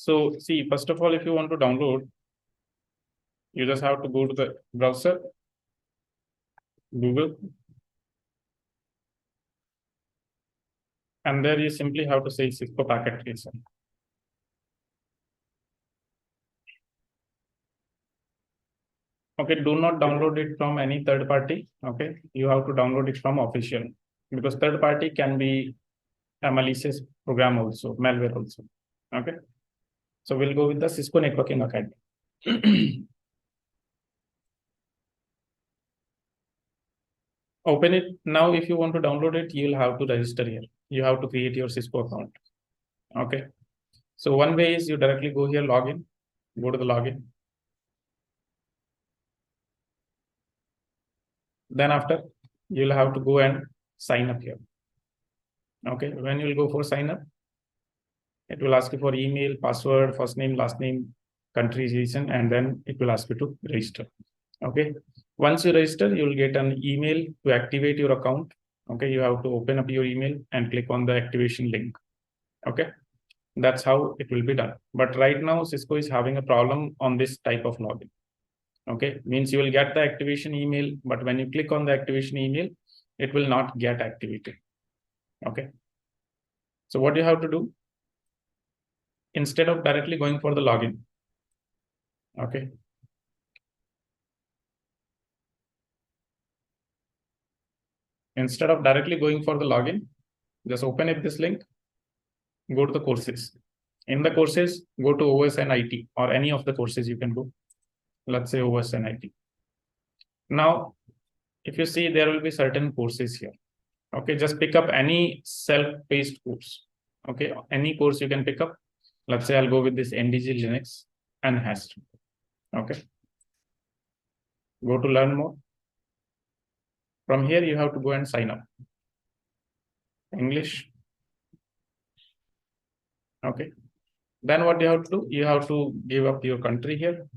So see, first of all, if you want to download, you just have to go to the browser, Google, and there you simply have to say Cisco Packet Tracer. Okay, do not download it from any third party. Okay, you have to download it from official, because third party can be a malicious program also, malware also. Okay, so we'll go with the Cisco Networking Academy. Open it now. If you want to download it, you'll have to register here. You have to create your Cisco account. Okay, so one way is you directly go here, login, go to the login. Then after, you'll have to go and sign up here. Okay, when you'll go for sign up, it will ask you for email, password, first name, last name, country, region, and then it will ask you to register. Okay, once you register, you will get an email to activate your account. Okay, you have to open up your email and click on the activation link. Okay, that's how it will be done. But right now, Cisco is having a problem on this type of login. Okay, means you will get the activation email, but when you click on the activation email, it will not get activated. Okay, so what you have to do, instead of directly going for the login, okay, instead of directly going for the login, just open up this link, go to the courses. In the courses, go to OS and IT, or any of the courses you can go. Let's say OS and IT. Now, if you see, there will be certain courses here. Okay, just pick up any self-paced course. Okay, any course you can pick up. Let's say I'll go with this NDG Linux Enhanced. Okay, go to learn more. From here, you have to go and sign up. English. Okay, then what you have to do, you have to give up your country here,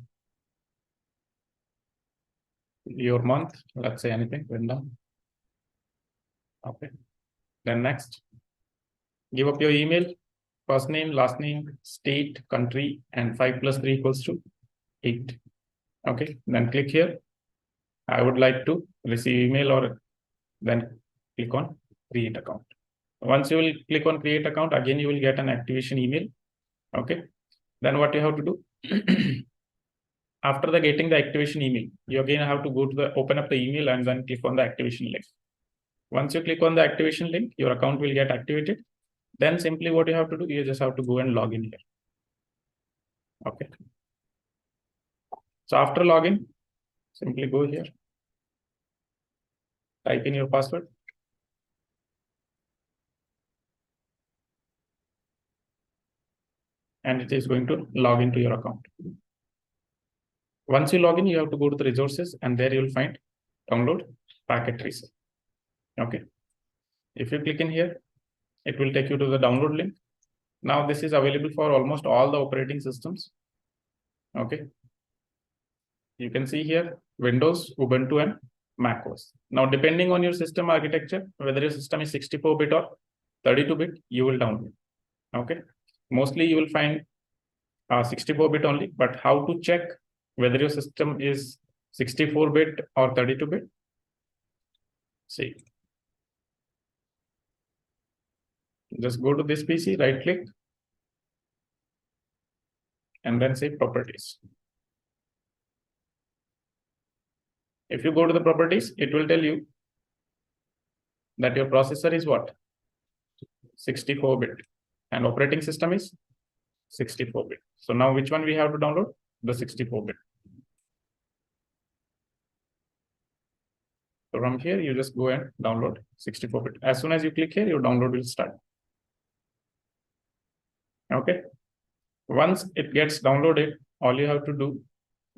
your month, let's say anything, random. Okay, then next, give up your email, first name, last name, state, country, and 5 + 3 = 8. Okay, then click here. I would like to receive email, or then click on create account. Once you will click on create account, again you will get an activation email. Okay, then what you have to do, after the getting the activation email, you again have to go to the open up the email and then click on the activation link. Once you click on the activation link, your account will get activated. Then simply what you have to do, you just have to go and log in here. Okay, so after login, simply go here, type in your password, and it is going to log into your account. Once you log in, you have to go to the resources, and there you will find download Packet Tracer. Okay, if you click in here, it will take you to the download link. Now this is available for almost all the operating systems. Okay, you can see here Windows, Ubuntu, and macOS. Now depending on your system architecture, whether your system is 64-bit or 32-bit, you will download. Okay, mostly you will find 64-bit only, but how to check whether your system is 64-bit or 32-bit? See, just go to this PC, right click, and then say properties. If you go to the properties, it will tell you that your processor is what? 64-bit, and operating system is 64-bit. So now which one we have to download? The 64-bit. So from here, you just go and download 64-bit. As soon as you click here, your download will start. Okay. Once it gets downloaded, all you have to do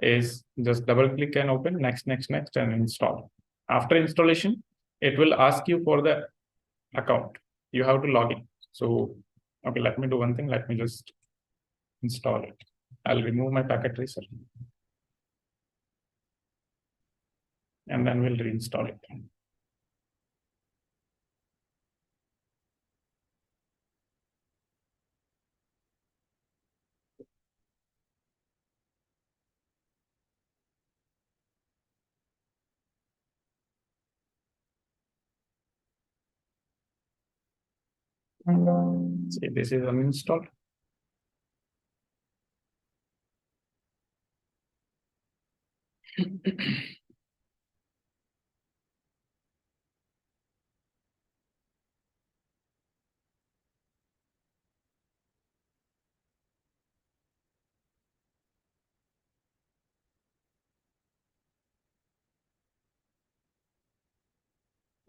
is just double click and open next, and install. After installation, it will ask you for the account. You have to log in. So, okay, let me do one thing. Let me just install it. I'll remove my Packet Tracer, and then we'll reinstall it. See, this is uninstalled.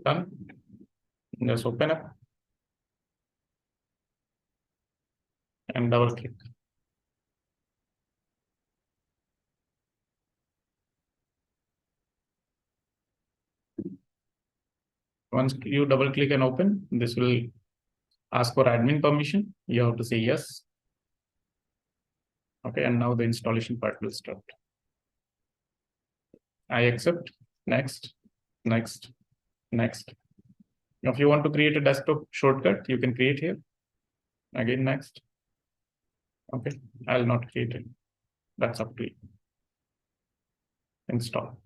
Done. Just open up and double click. Once you double click and open, this will ask for admin permission. You have to say yes. Okay, and now the installation part will start. I accept. Next, next, next. If you want to create a desktop shortcut, you can create here. Again, next. Okay, I'll not create it. That's up to you. Install.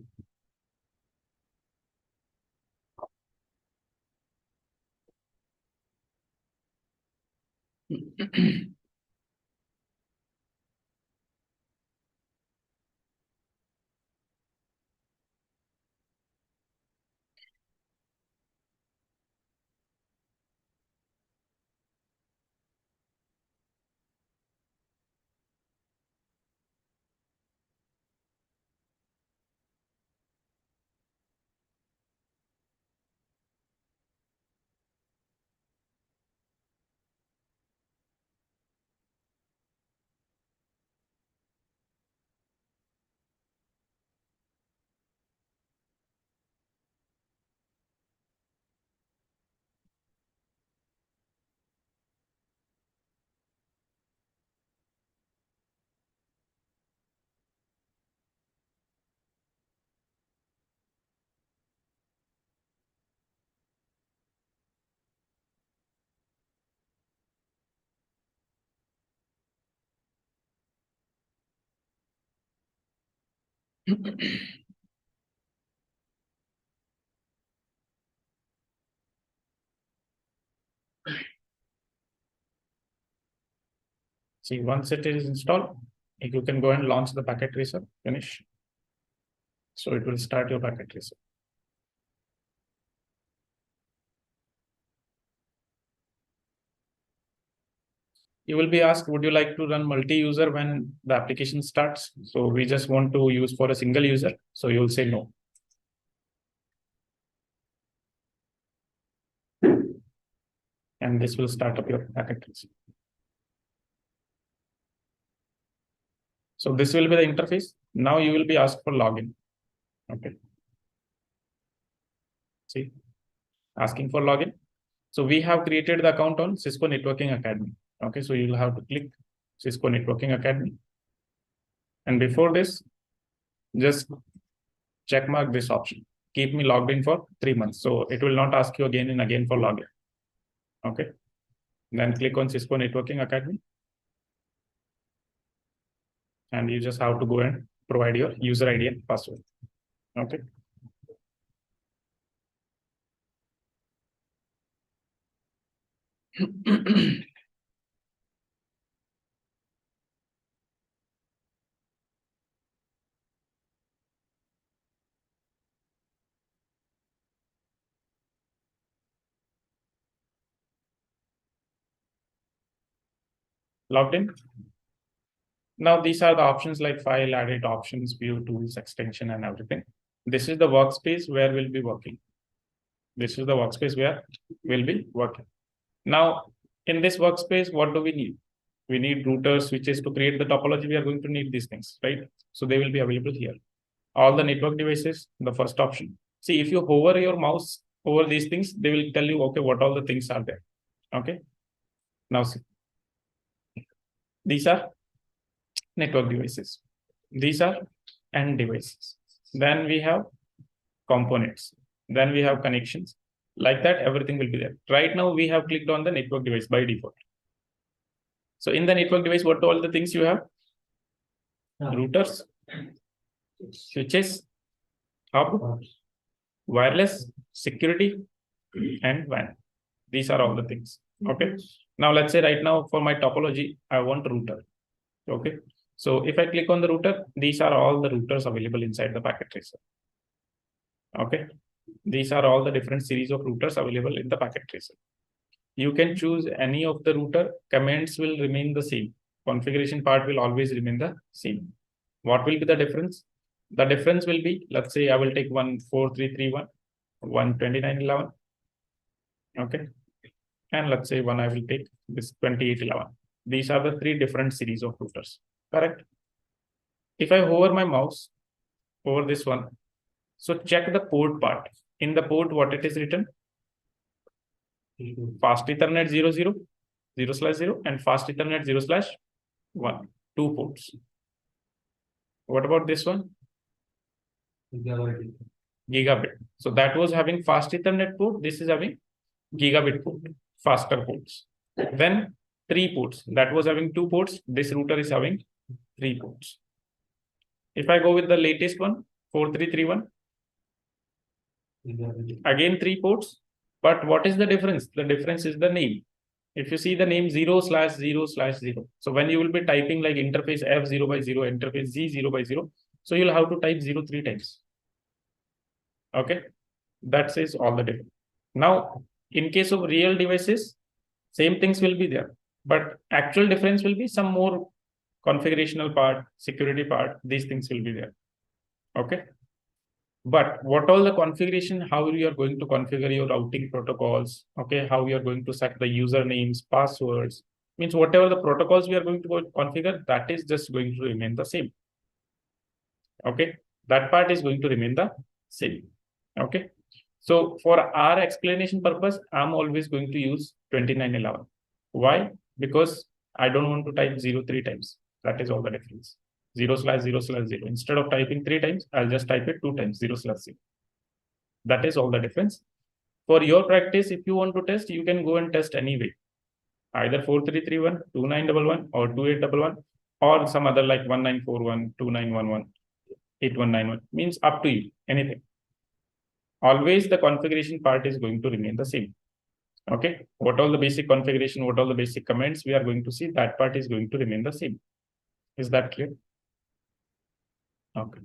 See, once it is installed, you can go and launch the packet tracer, finish. So it will start your packet tracer. You will be asked, would you like to run multi-user when the application starts? So we just want to use for a single user. So you will say no. And this will start up your packet tracer. So this will be the interface. Now you will be asked for login. Okay. See, asking for login. So we have created the account on Cisco Networking Academy. Okay, so you will have to click Cisco Networking Academy. And before this, just check mark this option. Keep me logged in for 3 months. So it will not ask you again and again for login. Okay. Then click on Cisco Networking Academy. And you just have to go and provide your user ID and password. Okay. Logged in. Now these are the options like file, edit options, view, tools, extension, and everything. This is the workspace where we'll be working. This is the workspace where we'll be working. Now, in this workspace, what do we need? We need routers, switches to create the topology. We are going to need these things, right? So they will be available here. All the network devices, the first option. See, if you hover your mouse over these things, they will tell you, okay, what all the things are there. Okay. Now, see, these are network devices. These are end devices. Then we have components. Then we have connections. Like that, everything will be there. Right now, we have clicked on the network device by default. So in the network device, what all the things you have? Routers, switches, hub, wireless, security, and WAN. These are all the things. Okay. Now let's say right now for my topology, I want router. Okay. So if I click on the router, these are all the routers available inside the packet tracer. Okay. These are all the different series of routers available in the packet tracer. You can choose any of the router. Commands will remain the same. Configuration part will always remain the same. What will be the difference? The difference will be, let's say I will take 14331, 12911. Okay. And let's say I will take this 2811. These are the three different series of routers. Correct. If I hover my mouse over this one, so check the port part. In the port, what it is written? Fast Ethernet 00, 0/0, and Fast Ethernet 0/1. 2 ports. What about this one? Gigabit. So that was having Fast Ethernet port. This is having gigabit port, faster ports. Then 3 ports. That was having 2 ports. This router is having 3 ports. If I go with the latest one, 4331, again 3 ports. But what is the difference? The difference is the name. If you see the name 0/0/0, so when you will be typing like interface F0/0, interface Z0/0, so you'll have to type 0 3 times. Okay, that says all the difference. Now, in case of real devices, same things will be there, but actual difference will be some more configurational part, security part, these things will be there. Okay. But what all the configuration, how you are going to configure your routing protocols, okay, how you are going to set the usernames, passwords, means whatever the protocols we are going to configure, that is just going to remain the same. Okay, that part is going to remain the same. Okay, so for our explanation purpose, I'm always going to use 2911. Why? Because I don't want to type 0 3 times. That is all the difference. 0/0/0. Instead of typing 3 times, I'll just type it 2 times, 0/0. That is all the difference. For your practice, if you want to test, you can go and test anyway. Either 4331, 2911, or 2811, or some other like 1941, 2911, 8191. Means up to you, anything. Always the configuration part is going to remain the same. Okay. What all the basic configuration, what all the basic commands we are going to see, that part is going to remain the same. Is that clear? Okay.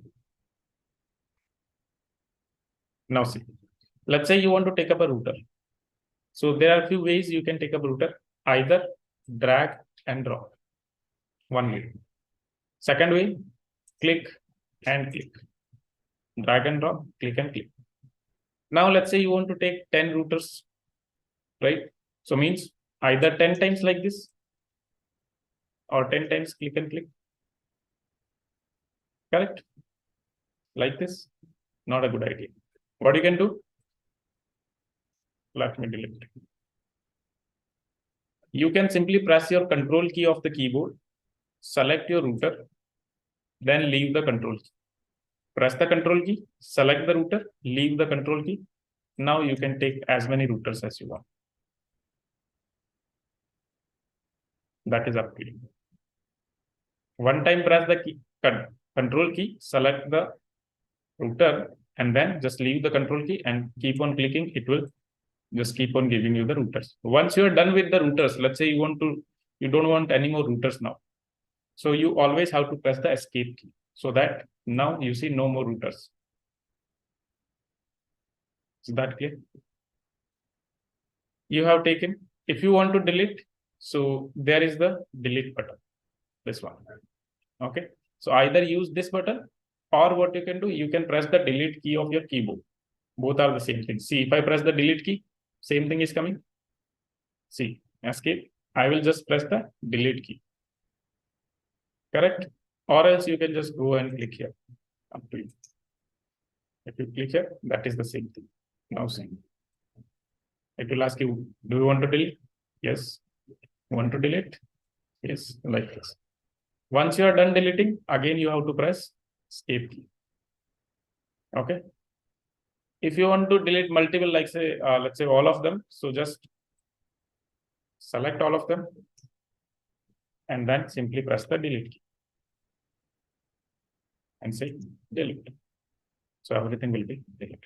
Now see, let's say you want to take up a router. So there are a few ways you can take up a router, either drag and drop. One way. Second way, click and click. Drag and drop, click and click. Now let's say you want to take 10 routers, right? So means either 10 times like this or 10 times click and click. Correct? Like this, not a good idea. What you can do? Let me delete. You can simply press your control key of the keyboard, select your router, then leave the control key. Press the control key, select the router, leave the control key. Now you can take as many routers as you want. That is up to you. One time press the key, control key, select the router, and then just leave the control key and keep on clicking. It will just keep on giving you the routers. Once you are done with the routers, let's say you don't want any more routers now. So you always have to press the escape key so that now you see no more routers. Is that clear? You have taken, if you want to delete, so there is the delete button, this one. Okay. So either use this button, or what you can do, you can press the delete key of your keyboard. Both are the same thing. See, if I press the delete key, same thing is coming. See, escape. I will just press the delete key. Correct? Or else you can just go and click here. Up to you. If you click here, that is the same thing. Now see. It will ask you, do you want to delete? Yes. Want to delete? Yes, like this. Once you are done deleting, again you have to press escape key. Okay. If you want to delete multiple, like say, let's say all of them, so just select all of them and then simply press the delete key and say delete. So everything will be deleted.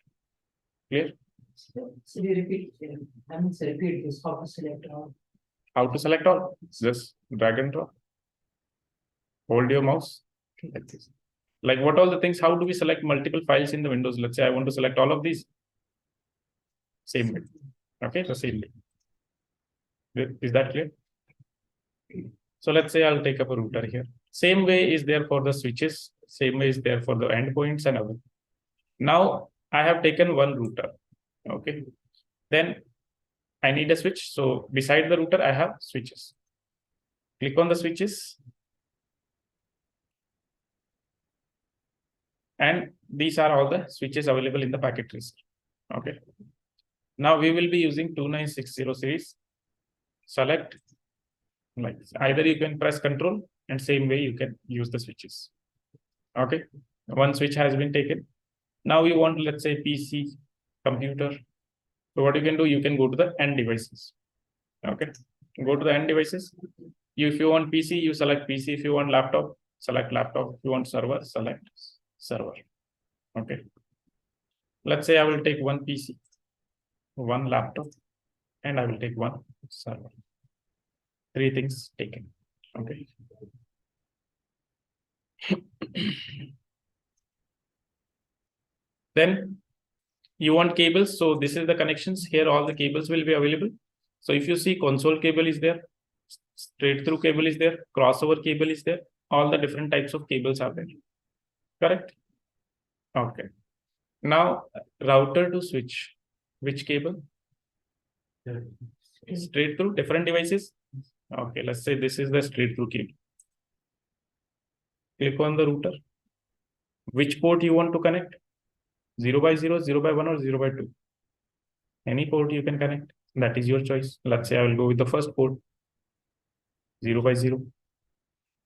Clear? So you repeat, repeat this, how to select all. How to select all? Just drag and drop. Hold your mouse like this. Like what all the things, how do we select multiple files in the Windows? Let's say I want to select all of these. Same way. Okay, the same way. Is that clear? So let's say I'll take up a router here. Same way is there for the switches. Same way is there for the endpoints and everything. Now I have taken one router. Okay. Then I need a switch. So beside the router, I have switches. Click on the switches. And these are all the switches available in the packet tracer. Okay. Now we will be using 2960 series. Select like this. Either you can press Control and same way you can use the switches. Okay. One switch has been taken. Now you want, let's say, PC, computer. So what you can do, you can go to the end devices. Okay. Go to the end devices. If you want PC, you select PC. If you want laptop, select laptop. If you want server, select server. Okay. Let's say I will take one PC, one laptop, and I will take one server. 3 things taken. Okay. Then you want cables. So this is the connections. Here all the cables will be available. So if you see, console cable is there, straight through cable is there, crossover cable is there. All the different types of cables are there. Correct? Okay. Now router to switch. Which cable? Straight through different devices. Okay, let's say this is the straight through cable. Click on the router. Which port you want to connect? 0 by 0, 0 by 1, or 0 by 2. Any port you can connect. That is your choice. Let's say I will go with the first port, 0 by 0.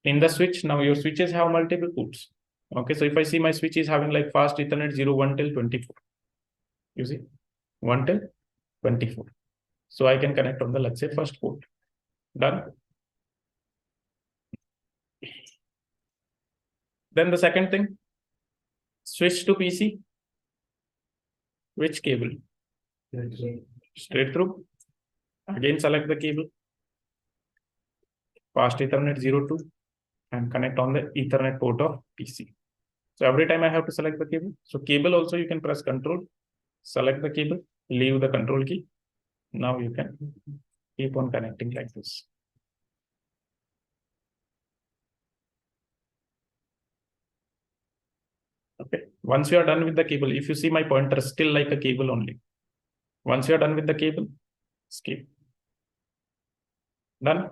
In the switch, now your switches have multiple ports. Okay, so if I see my switch is having like fast Ethernet 0, 1 till 24. You see, 1 till 24. So I can connect on the, let's say, first port. Done. Then the second thing, switch to PC. Which cable? Straight through. Again, select the cable. Fast Ethernet 02 and connect on the Ethernet port of PC. So every time I have to select the cable. So cable also you can press Control, select the cable, leave the Control key. Now you can keep on connecting like this. Okay. Once you are done with the cable, if you see my pointer still like a cable only. Once you are done with the cable, skip. Done.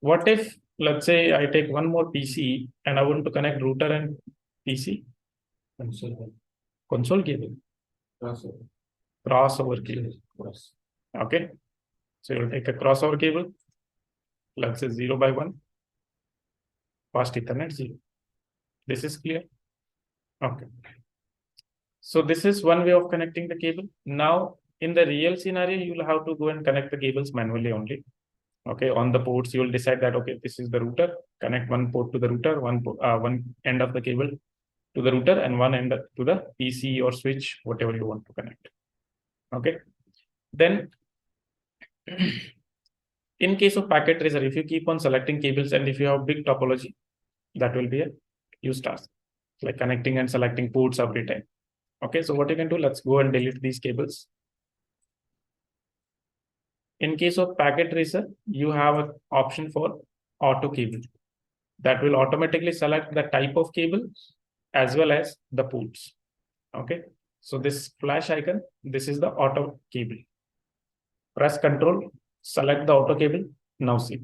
What if, let's say, I take one more PC and I want to connect router and PC? Console cable. Crossover cable. Okay. So you'll take a crossover cable. Let's say 0 by 1. Fast Ethernet 0. This is clear. Okay. So this is one way of connecting the cable. Now, in the real scenario, you'll have to go and connect the cables manually only. Okay, on the ports, you will decide that, okay, this is the router, connect one port to the router, one end of the cable to the router, and one end to the PC or switch, whatever you want to connect. Okay. Then, in case of packet tracer, if you keep on selecting cables and if you have big topology, that will be a use task, like connecting and selecting ports every time. Okay, so what you can do, let's go and delete these cables. In case of packet tracer, you have an option for auto cable that will automatically select the type of cable as well as the ports. Okay, so this flash icon, this is the auto cable. Press Control, select the auto cable. Now see,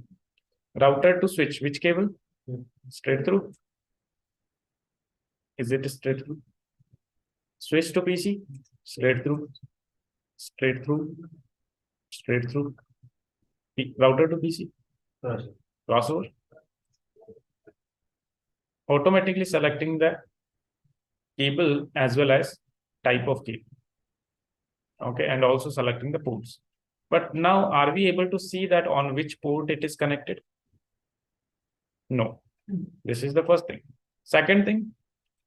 router to switch, which cable? Straight through. Is it straight through? Switch to PC, straight through, straight through, straight through. Router to PC, crossover. Automatically selecting the cable as well as type of cable. Okay, and also selecting the ports. But now, are we able to see that on which port it is connected? No. This is the first thing. Second thing,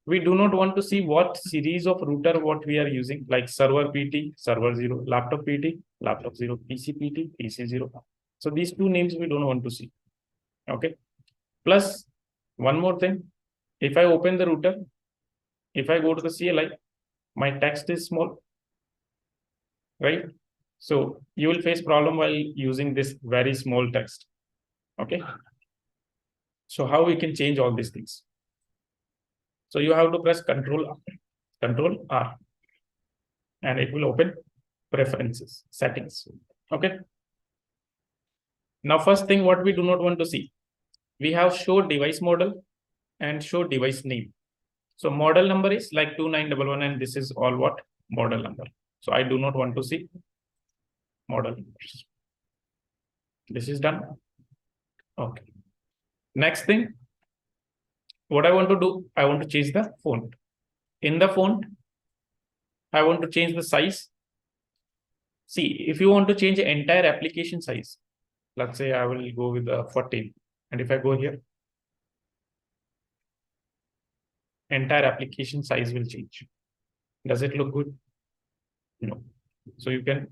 we do not want to see what series of router what we are using, like server PT, server 0, laptop PT, laptop 0, PC PT, PC 0. So these two names we don't want to see. Okay. Plus one more thing. If I open the router, if I go to the CLI, my text is small, right? So you will face problem while using this very small text. Okay. So how we can change all these things? So you have to press Control R, and it will open preferences, settings. Okay. Now, first thing, what we do not want to see, we have show device model and show device name. So model number is like 2911, and this is all what model number. So I do not want to see model numbers. This is done. Okay. Next thing, what I want to do, I want to change the font. In the font, I want to change the size. See, if you want to change the entire application size, let's say I will go with the 14. And if I go here, entire application size will change. Does it look good? No. So you can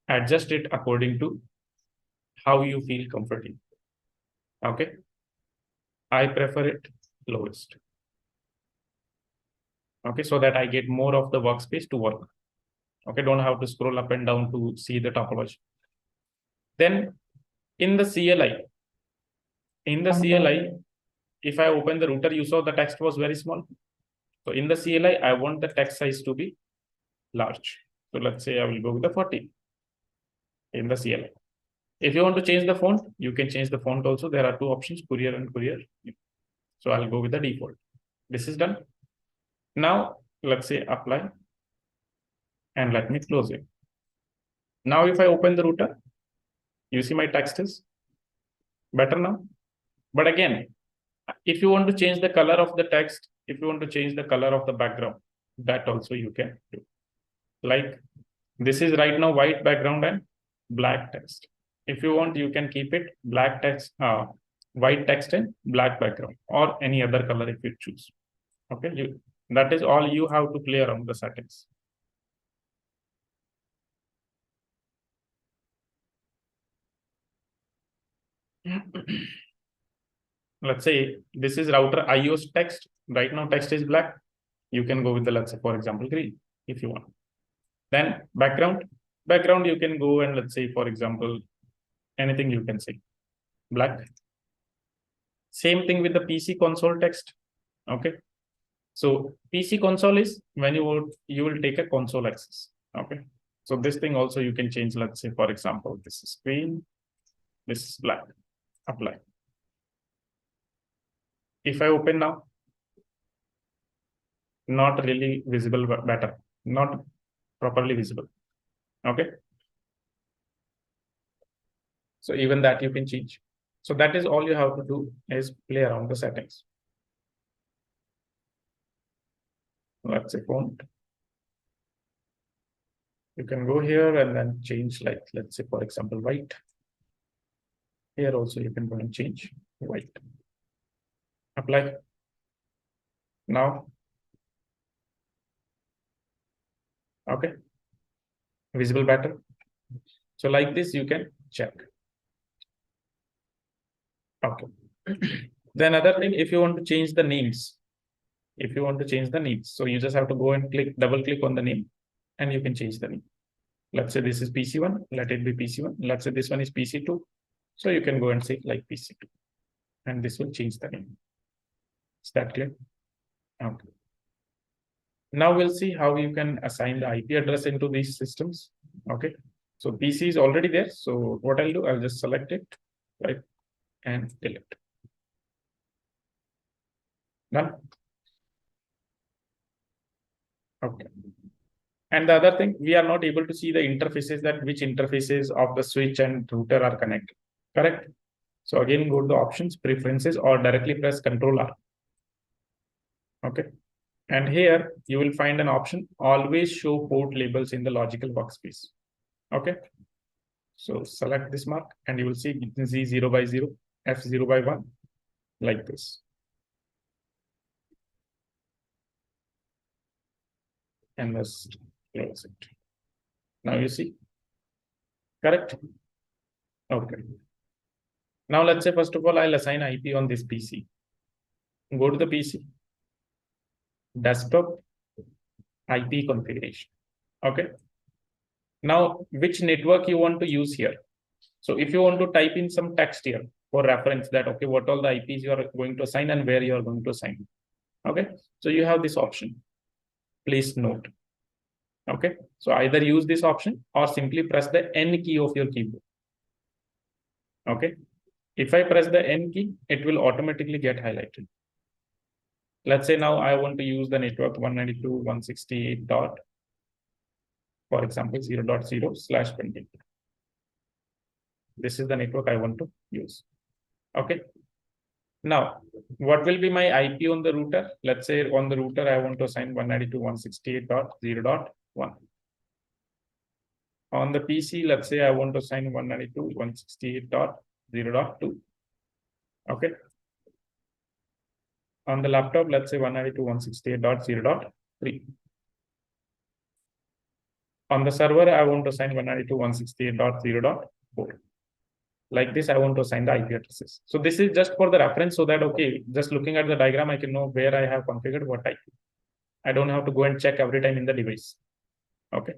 adjust it according to how you feel comfortable. Okay. I prefer it lowest. Okay, so that I get more of the workspace to work. Okay, don't have to scroll up and down to see the topology. Then in the CLI, if I open the router, you saw the text was very small. So in the CLI, I want the text size to be large. So let's say I will go with the 40 in the CLI. If you want to change the font, you can change the font also. There are two options, Courier and Courier. So I'll go with the default. This is done. Now, let's say apply, and let me close it. Now, if I open the router, you see my text is better now. But again, if you want to change the color of the text, if you want to change the color of the background, that also you can do. Like this is right now white background and black text. If you want, you can keep it black text, white text and black background, or any other color if you choose. Okay, that is all you have to play around the settings. Let's say this is router iOS text. Right now, text is black. You can go with the, let's say, for example, green if you want. Then background, you can go and let's say, for example, anything you can say, black. Same thing with the PC console text. Okay. So PC console is when you will take a console access. Okay. So this thing also you can change. Let's say, for example, this is green, this is black. Apply. If I open now, not really visible, but better, not properly visible. Okay. So even that you can change. So that is all you have to do is play around the settings. Let's say font. You can go here and then change, like, let's say, for example, white. Here also you can go and change white. Apply. Now, okay, visible better. So like this, you can check. Okay. Then another thing, if you want to change the names, so you just have to go and double click on the name, and you can change the name. Let's say this is PC1, let it be PC1. Let's say this one is PC2. So you can go and say like PC2, and this will change the name. Is that clear? Okay. Now we'll see how you can assign the IP address into these systems. Okay. So PC is already there. So what I'll do, I'll just select it, right, and delete. Done. Okay. And the other thing, we are not able to see the interfaces, that which interfaces of the switch and router are connected. Correct. So again, go to the options, preferences, or directly press Control R. Okay. And here you will find an option, always show port labels in the logical workspace. Okay. So select this mark and you will see Z0 by 0, F0 by 1, like this. And let's close it. Now you see, correct? Okay. Now let's say, first of all, I'll assign IP on this PC. Go to the PC, desktop, IP configuration. Okay. Now, which network you want to use here? So if you want to type in some text here for reference that, okay, what all the IPs you are going to assign and where you are going to assign. Okay. So you have this option. Please note. Okay. So either use this option or simply press the N key of your keyboard. Okay. If I press the N key, it will automatically get highlighted. Let's say now I want to use the network 192.168. For example, 0.0/20. This is the network I want to use. Okay. Now, what will be my IP on the router? Let's say on the router, I want to assign 192.168.0.1. On the PC, let's say I want to assign 192.168.0.2. Okay. On the laptop, let's say 192.168.0.3. On the server, I want to assign 192.168.0.4. Like this, I want to assign the IP addresses. So this is just for the reference so that, okay, just looking at the diagram, I can know where I have configured what IP. I don't have to go and check every time in the device. Okay.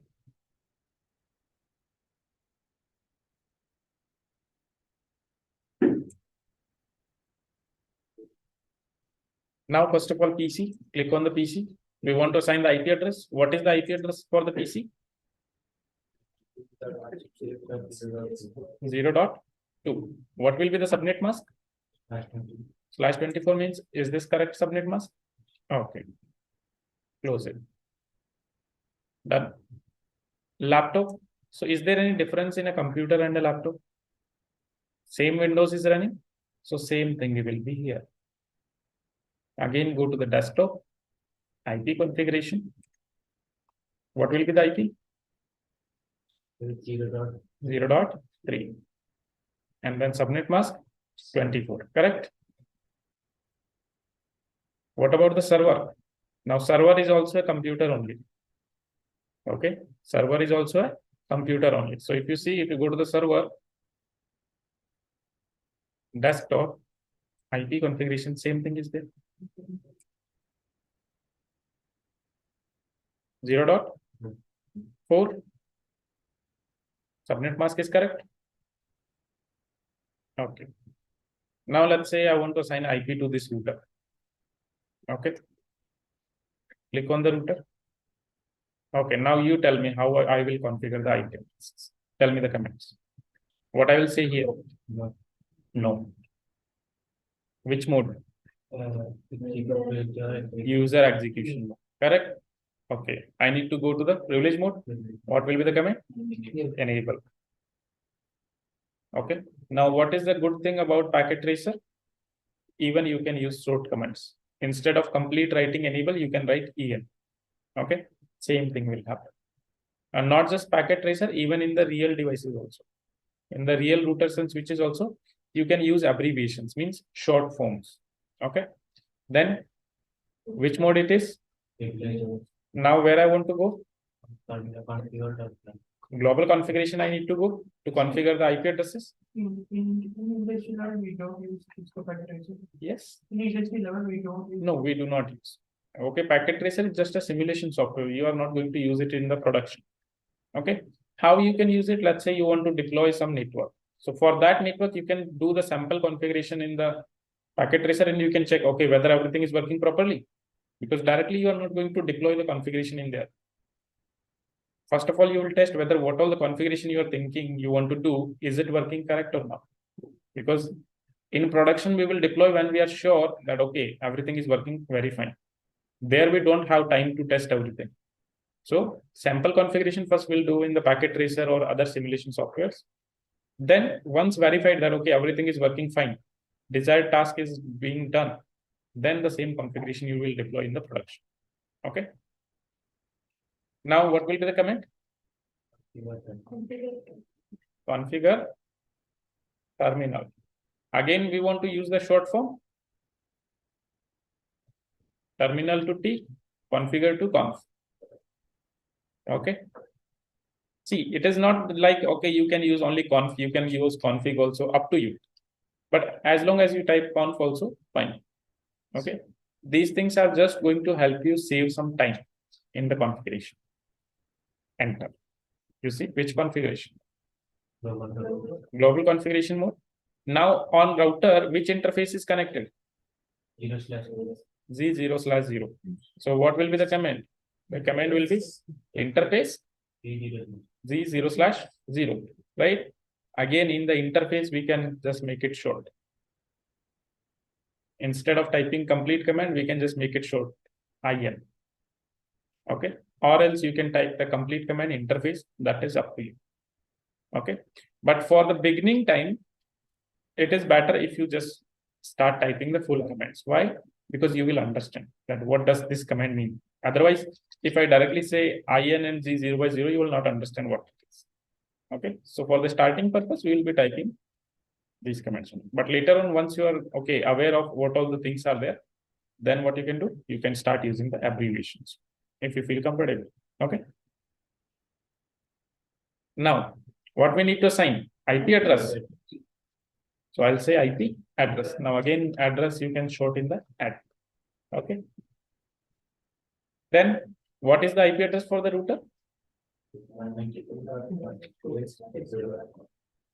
Now, first of all, PC, click on the PC. We want to assign the IP address. What is the IP address for the PC? 0.2. What will be the subnet mask? /24 means, is this correct subnet mask? Okay. Close it. Done. Laptop. So is there any difference in a computer and a laptop? Same Windows is running. So same thing will be here. Again, go to the desktop, IP configuration. What will be the IP? 0.3. And then subnet mask 24, correct? What about the server? Now, server is also a computer only. Okay, server is also a computer only. So if you see, if you go to the server, desktop, IP configuration, same thing is there. 0.4. Subnet mask is correct. Okay. Now let's say I want to assign IP to this router. Okay. Click on the router. Okay. Now you tell me how I will configure the IP. Tell me the comments. What I will say here? No. Which mode? User execution mode. Correct. Okay. I need to go to the privilege mode. What will be the command? Enable. Okay. Now, what is the good thing about packet tracer? Even you can use short commands. Instead of complete writing enable, you can write en. Okay. Same thing will happen. And not just packet tracer, even in the real devices also. In the real routers and switches also, you can use abbreviations, means short forms. Okay. Then, which mode it is? Now, where I want to go? Global configuration I need to go to configure the IP addresses. In we don't use Cisco packet tracer. Yes. In HSP level, we don't use. No, we do not use. Okay, packet tracer is just a simulation software. You are not going to use it in the production. Okay. How you can use it? Let's say you want to deploy some network. So for that network, you can do the sample configuration in the packet tracer and you can check, okay, whether everything is working properly. Because directly you are not going to deploy the configuration in there. First of all, you will test whether what all the configuration you are thinking you want to do, is it working correct or not? Because in production, we will deploy when we are sure that, okay, everything is working very fine. There we don't have time to test everything. So sample configuration first we'll do in the packet tracer or other simulation softwares. Then once verified that, okay, everything is working fine, desired task is being done, then the same configuration you will deploy in the production. Okay. Now what will be the command? Configure terminal. Again, we want to use the short form. Terminal to T, configure to conf. Okay. See, it is not like, okay, you can use only conf, you can use config also, up to you. But as long as you type conf also, fine. Okay. These things are just going to help you save some time in the configuration. Enter. You see which configuration? Global configuration mode. Now on router, which interface is connected? Z0/0. So what will be the command? The command will be interface Z0/0, right? Again, in the interface, we can just make it short. Instead of typing complete command, we can just make it short, IN. Okay. Or else you can type the complete command interface, that is up to you. Okay. But for the beginning time, it is better if you just start typing the full commands. Why? Because you will understand that what does this command mean. Otherwise, if I directly say IN and Z0/0, you will not understand what it is. Okay. So for the starting purpose, we will be typing these commands. But later on, once you are aware of what all the things are there, then what you can do, you can start using the abbreviations if you feel comfortable. Okay. Now, what we need to assign? IP address. So I'll say IP address. Now again, address you can short in the add. Okay. Then what is the IP address for the router?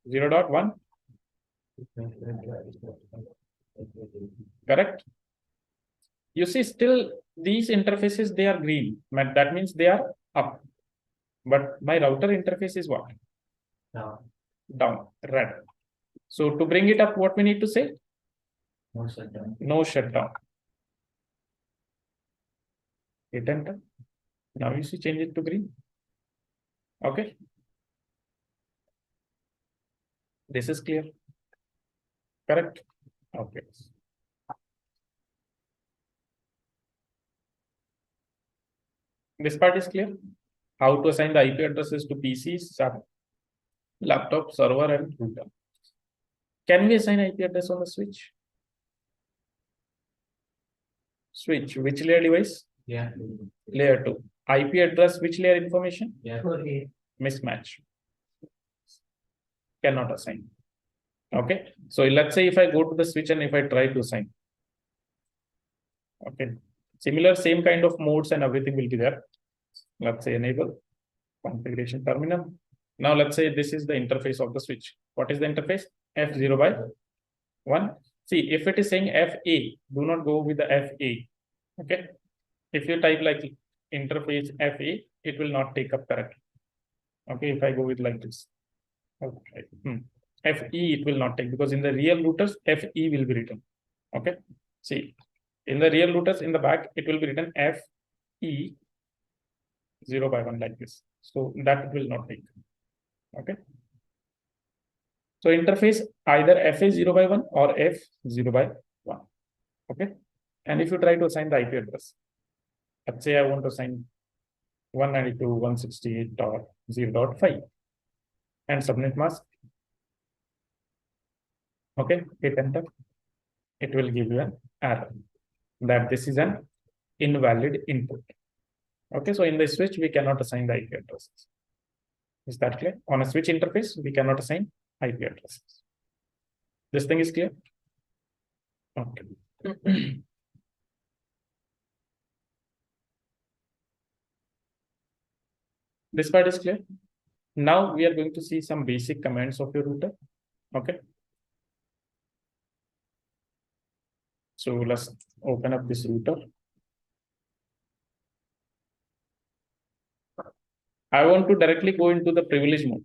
0.1. Correct. You see, still these interfaces, they are green. That means they are up. But my router interface is what? Down, red. So to bring it up, what we need to say? No shutdown. No shutdown. Hit enter. Now you see, change it to green. Okay. This is clear. Correct. Okay. This part is clear. How to assign the IP addresses to PCs, laptop, server, and router. Can we assign IP address on the switch? Switch, which layer device? Yeah. Layer 2. IP address, which layer information? Yeah. Mismatch. Cannot assign. Okay. So let's say if I go to the switch and if I try to assign. Okay. Similar, same kind of modes and everything will be there. Let's say enable configuration terminal. Now let's say this is the interface of the switch. What is the interface? F0/1. See, if it is saying FA, do not go with the FA. Okay. If you type like interface FA, it will not take up correctly. Okay. If I go with like this. Okay. FE, it will not take, because in the real routers, FE will be written. Okay. See, in the real routers in the back, it will be written FE 0/1 like this. So that will not take. Okay. So interface either FA 0/1 or F 0/1. Okay. And if you try to assign the IP address, let's say I want to assign 192.168.0.5 and subnet mask. Okay, hit enter. It will give you an error that this is an invalid input. Okay, so in the switch, we cannot assign the IP addresses. Is that clear? On a switch interface, we cannot assign IP addresses. This thing is clear? Okay. This part is clear. Now we are going to see some basic commands of your router. Okay. So let's open up this router. I want to directly go into the privilege mode.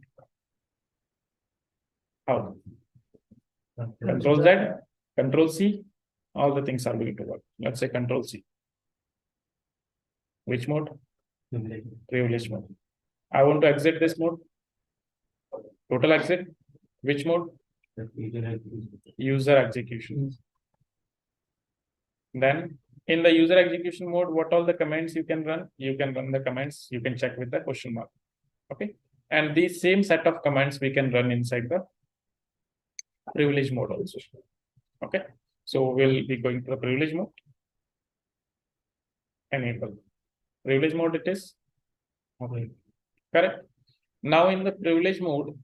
How? Control Z, Control C, all the things are going to work. Let's say Control C. Which mode? Privilege mode. I want to exit this mode. Total exit. Which mode? User execution. Then in the user execution mode, what all the commands you can run? You can run the commands, you can check with the question mark. Okay. And these same set of commands we can run inside the privilege mode also. Okay. So we'll be going to the privilege mode. Enable. Privilege mode it is. Okay. Correct. Now in the privilege mode,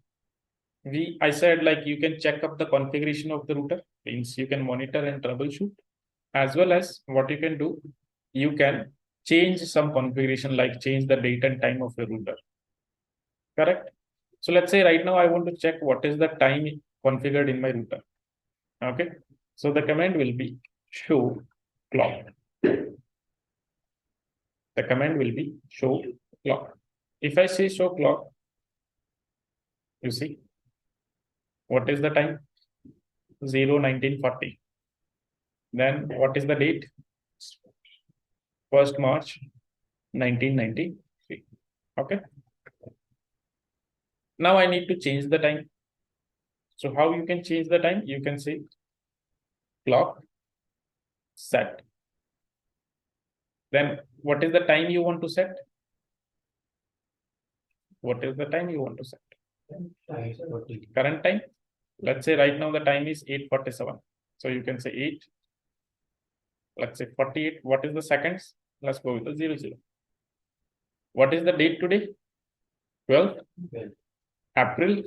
I said like you can check up the configuration of the router, means you can monitor and troubleshoot, as well as what you can do, you can change some configuration, like change the date and time of your router. Correct? So let's say right now I want to check what is the time configured in my router. Okay. So the command will be show clock. The command will be show clock. If I say show clock, you see, what is the time? 1940. Then what is the date? 1st March 1993. Okay. Now I need to change the time. So how you can change the time? You can say clock set. Then what is the time you want to set? What is the time you want to set? Current time. Let's say right now the time is 8:47. So you can say 8. Let's say 48. What is the seconds? Let's go with the 00. What is the date today? 12th April.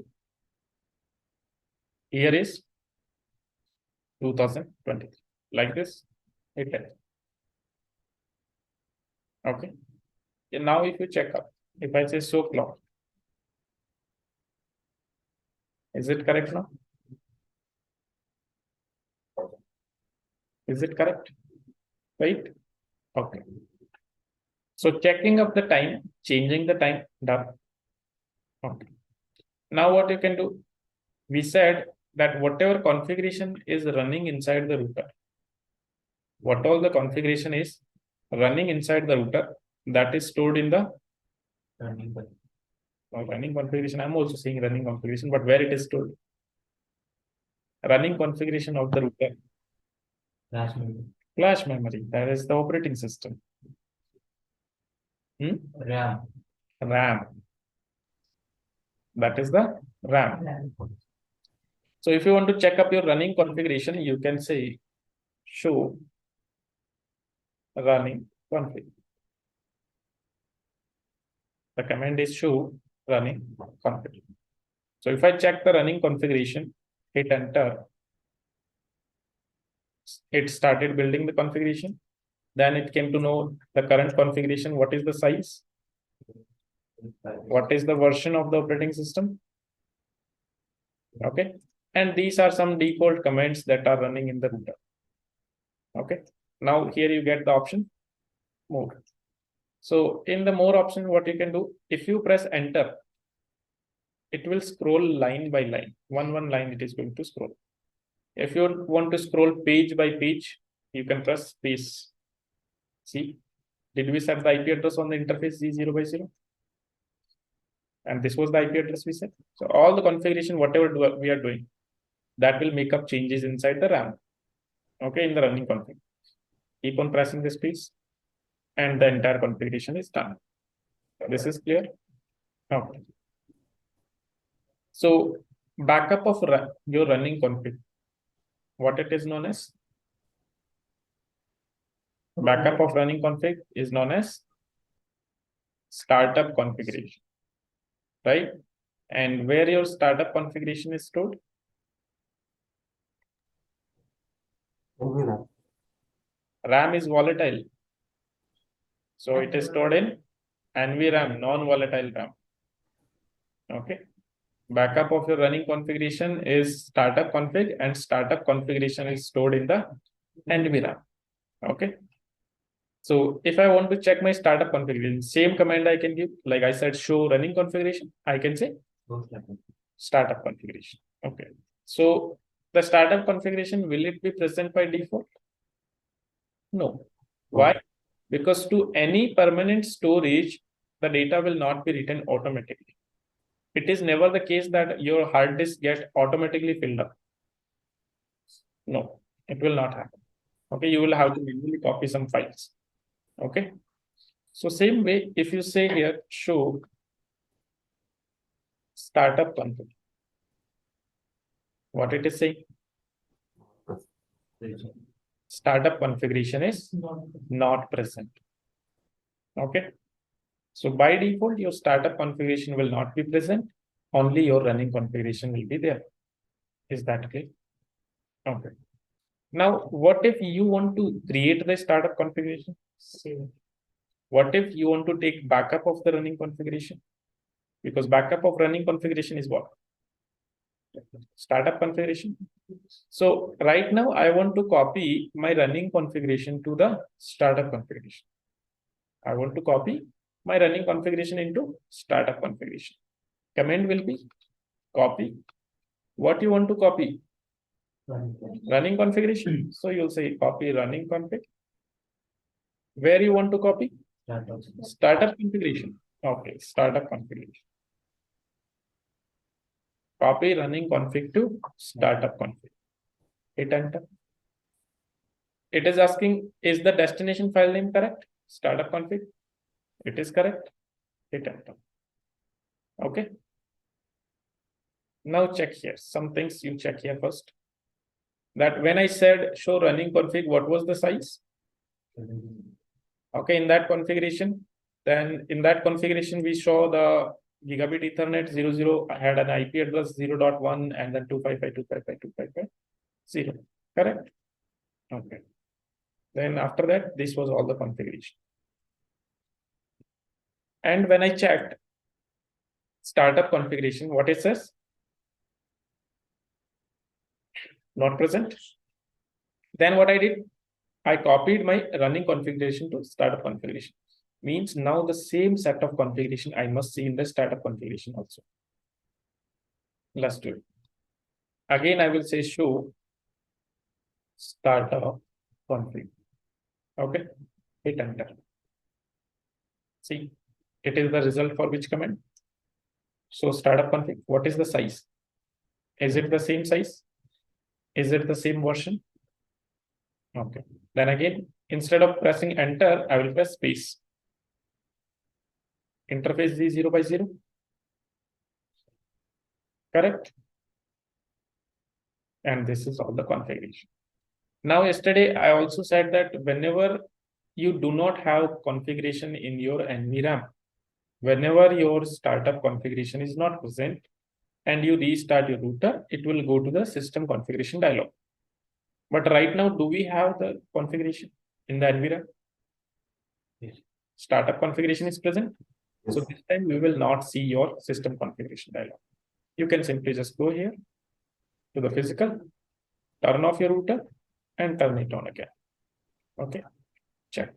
Year is 2023. Like this. It is. Okay. And now if you check up, if I say show clock, is it correct now? Is it correct? Right? Okay. So checking up the time, changing the time, done. Okay. Now what you can do? We said that whatever configuration is running inside the router, what all the configuration is running inside the router, that is stored in the running configuration. I'm also saying running configuration, but where it is stored? Running configuration of the router. Flash memory. That is the operating system. RAM. That is the RAM. So if you want to check up your running configuration, you can say show running config. The command is show running config. So if I check the running configuration, hit enter, it started building the configuration. Then it came to know the current configuration. What is the size? What is the version of the operating system? Okay. And these are some default commands that are running in the router. Okay. Now here you get the option more. So in the more option, what you can do, if you press enter, it will scroll line by line. One line it is going to scroll. If you want to scroll page by page, you can press space. See, did we set the IP address on the interface Z0 by 0? And this was the IP address we set. So all the configuration, whatever we are doing, that will make up changes inside the RAM. Okay, in the running config. Keep on pressing the space, and the entire configuration is done. This is clear? Okay. So backup of your running config, what it is known as? Backup of running config is known as startup configuration, right? And where your startup configuration is stored? RAM is volatile. So it is stored in NVRAM, non-volatile RAM. Okay. Backup of your running configuration is startup config, and startup configuration is stored in the NVRAM. Okay. So if I want to check my startup configuration, same command I can give, like I said, show running configuration, I can say startup configuration. Okay. So the startup configuration, will it be present by default? No. Why? Because to any permanent storage, the data will not be written automatically. It is never the case that your hard disk gets automatically filled up. No, it will not happen. Okay, you will have to manually copy some files. Okay. So same way, if you say here, show startup config, what it is saying? Startup configuration is not present. Okay. So by default, your startup configuration will not be present. only your running configuration will be there. Is that clear? Okay. Now, what if you want to create the startup configuration? What if you want to take backup of the running configuration? Because backup of running configuration is what? Startup configuration. So right now I want to copy my running configuration to the startup configuration. I want to copy my running configuration into startup configuration. Command will be copy. What you want to copy? Running configuration. So you'll say copy running config. Where you want to copy? Startup configuration. Okay, startup configuration. Copy running config to startup config. Hit enter. It is asking, is the destination file name correct? Startup config. It is correct. Hit enter. Okay. Now check here. Some things you check here first. That when I said show running config, what was the size? Okay, in that configuration, then in that configuration, we show the gigabit Ethernet 00 had an IP address 0.1 and then 255.255.255.0. Correct? Okay. Then after that, this was all the configuration. And when I checked startup configuration, what it says? Not present. Then what I did? I copied my running configuration to startup configuration. Means now the same set of configuration I must see in the startup configuration also. Let's do it. Again, I will say show startup config. Okay, hit enter. See, it is the result for which command? So startup config, what is the size? Is it the same size? Is it the same version? Okay. Then again, instead of pressing enter, I will press space. Interface Z 0/0. Correct. And this is all the configuration. Now, yesterday, I also said that whenever you do not have configuration in your NVRAM, whenever your startup configuration is not present and you restart your router, it will go to the system configuration dialog. But right now, do we have the configuration in the NVRAM? Yes. Startup configuration is present. Yes. So this time we will not see your system configuration dialog. You can simply just go here to the physical, turn off your router and turn it on again. Okay, check.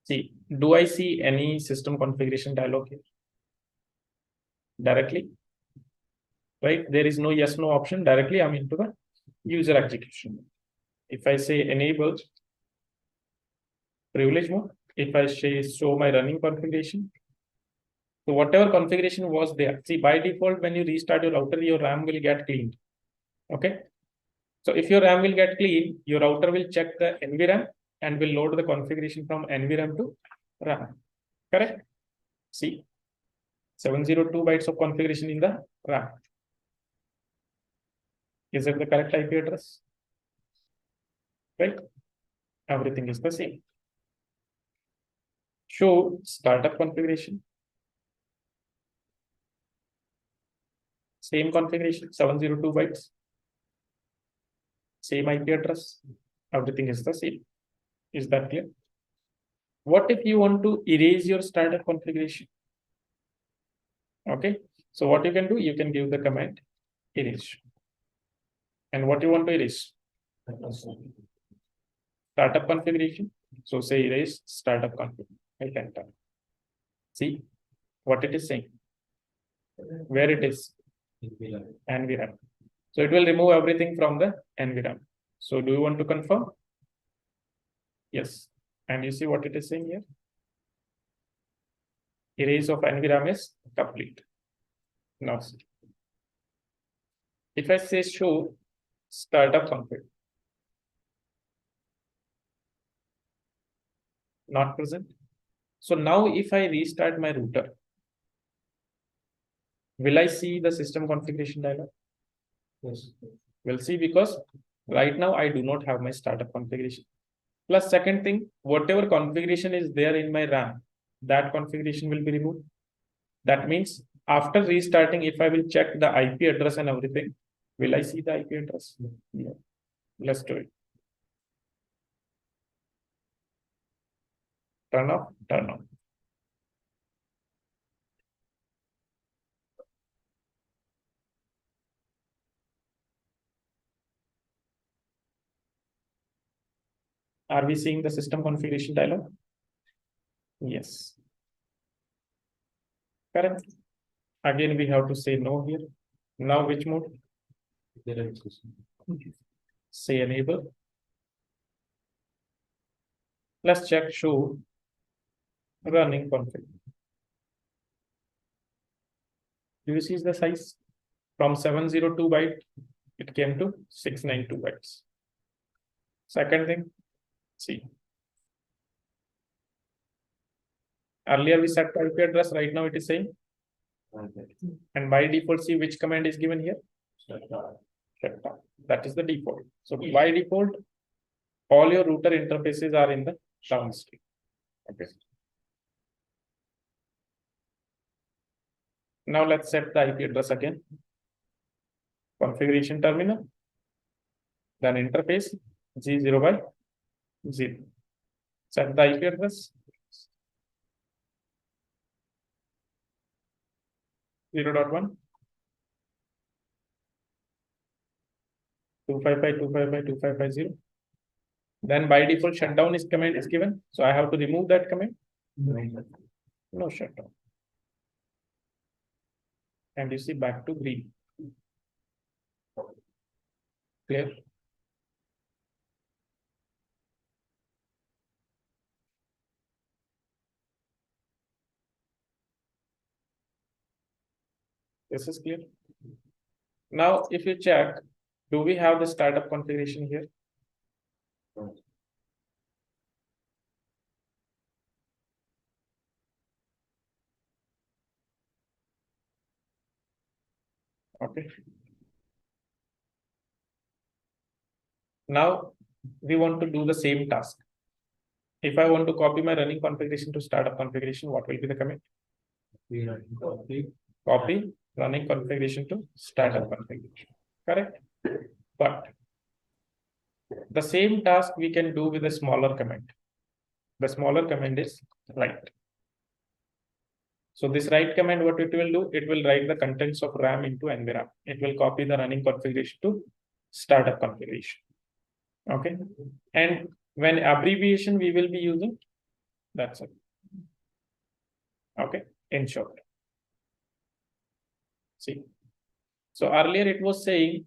See, do I see any system configuration dialog here? Directly, right? There is no yes, no option. Directly, I'm into the user execution. If I say enable privilege mode, if I say show my running configuration, so whatever configuration was there, see by default, when you restart your router, your RAM will get cleaned. Okay. So if your RAM will get clean, your router will check the NVRAM and will load the configuration from NVRAM to RAM. Correct? See, 702 bytes of configuration in the RAM. Is it the correct IP address? Right? Everything is the same. Show startup configuration. Same configuration, 702 bytes. Same IP address. Everything is the same. Is that clear? What if you want to erase your startup configuration? Okay. So what you can do, you can give the command erase. And what you want to erase? Startup configuration. So say erase startup configuration. Hit enter. See what it is saying. Where it is? NVRAM. So it will remove everything from the NVRAM. So do you want to confirm? Yes. And you see what it is saying here? Erase of NVRAM is complete. Now see. If I say show startup config, not present. So now if I restart my router, will I see the system configuration dialog? Yes. We'll see, because right now I do not have my startup configuration. Plus, second thing, whatever configuration is there in my RAM, that configuration will be removed. That means after restarting, if I will check the IP address and everything, will I see the IP address? No. Let's do it. Turn off, turn on. Are we seeing the system configuration dialog? Yes. Correct. Again, we have to say no here. Now, which mode? Say enable. Let's check show running config. Do you see the size? From 702 byte, it came to 692 bytes. Second thing, see. Earlier we set IP address, right now it is saying. And by default, see which command is given here? Shutdown. That is the default. So by default, all your router interfaces are in the downstream. Okay. Now let's set the IP address again. Configuration terminal. Then interface G0 by 0. Set the IP address. 0.1. 255.255.255.0. Then by default shutdown is command is given. So I have to remove that command. No shutdown. And you see back to green. Clear? This is clear. Now, if you check, do we have the startup configuration here? Okay. Now we want to do the same task. If I want to copy my running configuration to startup configuration, what will be the command? Copy running configuration to startup configuration. Correct? But the same task we can do with a smaller command. The smaller command is write. So this write command, what it will do? It will write the contents of RAM into NVRAM. It will copy the running configuration to startup configuration. Okay. And when abbreviation we will be using, that's it. Okay. In short. See. So earlier it was saying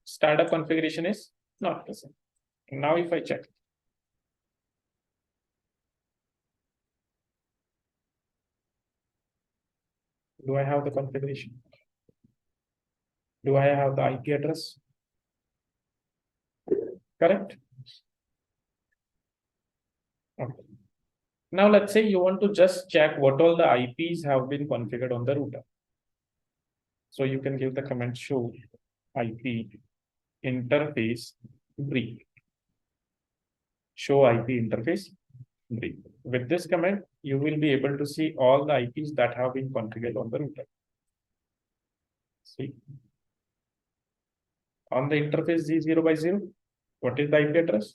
startup configuration is not present. Now if I check. Do I have the configuration? Do I have the IP address? Correct? Okay. Now let's say you want to just check what all the IPs have been configured on the router. So you can give the command show IP interface brief. Show IP interface brief. With this command, you will be able to see all the IPs that have been configured on the router. See. On the interface G0 by 0, what is the IP address?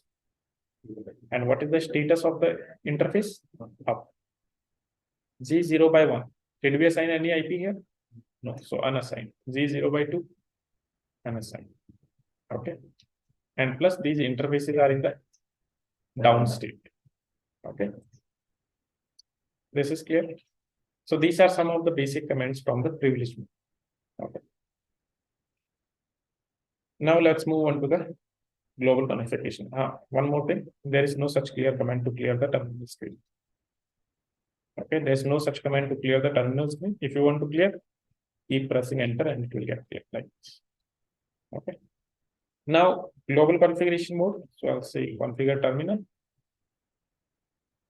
And what is the status of the interface? Up. G0 by 1. Did we assign any IP here? No. So unassigned. G0 by 2. Unassigned. Okay. And plus these interfaces are in the down state. Okay. This is clear. So these are some of the basic commands from the privileged mode. Okay. Now let's move on to the global configuration. One more thing, there is no such clear command to clear the terminal screen. Okay, there's no such command to clear the terminal screen. If you want to clear, keep pressing enter and it will get cleared like this. Okay. Now global configuration mode. So I'll say configure terminal.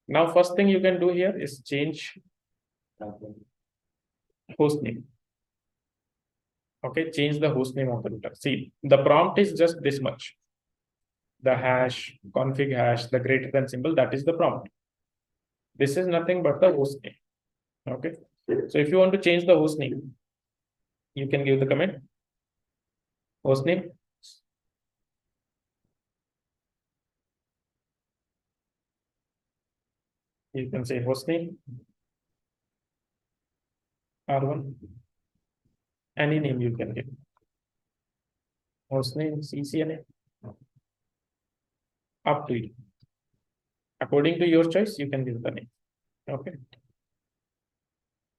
Now first thing you can do here is change host name. Okay, change the host name of the router. See, the prompt is just this much. The hash, config hash, the greater than symbol, that is the prompt. This is nothing but the host name. Okay, so if you want to change the host name, you can give the command host name. You can say host name R1. Any name you can give. Host name CCNA. Up to you. According to your choice, you can give the name. Okay.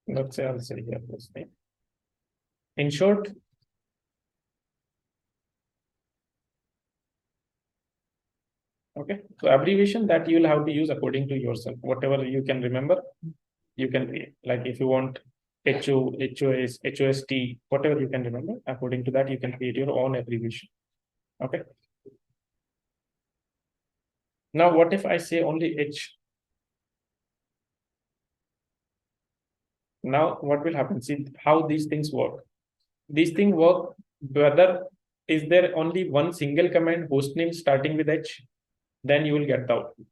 Let's say I'll say here host name. In short, okay. So abbreviation that you will have to use according to yourself. Whatever you can remember, you can create. Like if you want HO, HOS, HOST, whatever you can remember, according to that, you can create your own abbreviation. Okay. Now, what if I say only H? Now, what will happen? See how these things work. These things work whether is there only one single command host name starting with H, then you will get the output.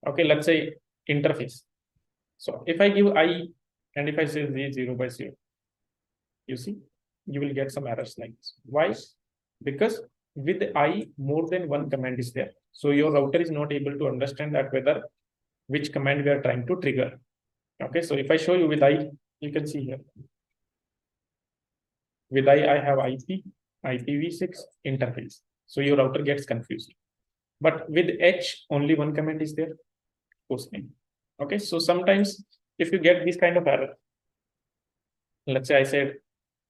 Okay, let's say interface. So if I give I and if I say Z0/0, you see, you will get some errors like this. Why? Because with I, more than one command is there. So your router is not able to understand that whether which command we are trying to trigger. Okay, so if I show you with I, you can see here. With I have IP, IPv6 interface. So your router gets confused. But with H, only one command is there, host name. Okay, so sometimes if you get this kind of error, let's say I said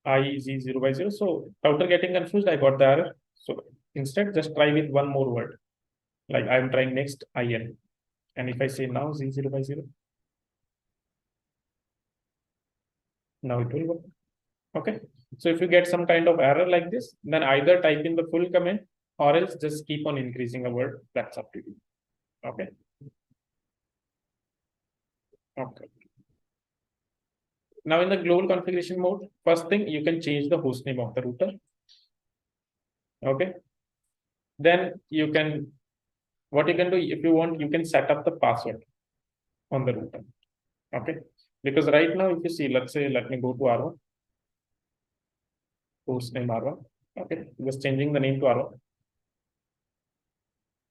IZ0/0, so router getting confused, I got the error. So instead, just try with one more word. Like I'm trying next IN. And if I say now Z0/0, now it will work. Okay. So if you get some kind of error like this, then either type in the full command or else just keep on increasing a word. That's up to you. Okay. Okay. Now in the global configuration mode, first thing you can change the host name of the router. Okay. Then you can, what you can do if you want, you can set up the password on the router. Okay. Because right now, if you see, let's say, let me go to R1. Host name R1. Okay. Just changing the name to R1.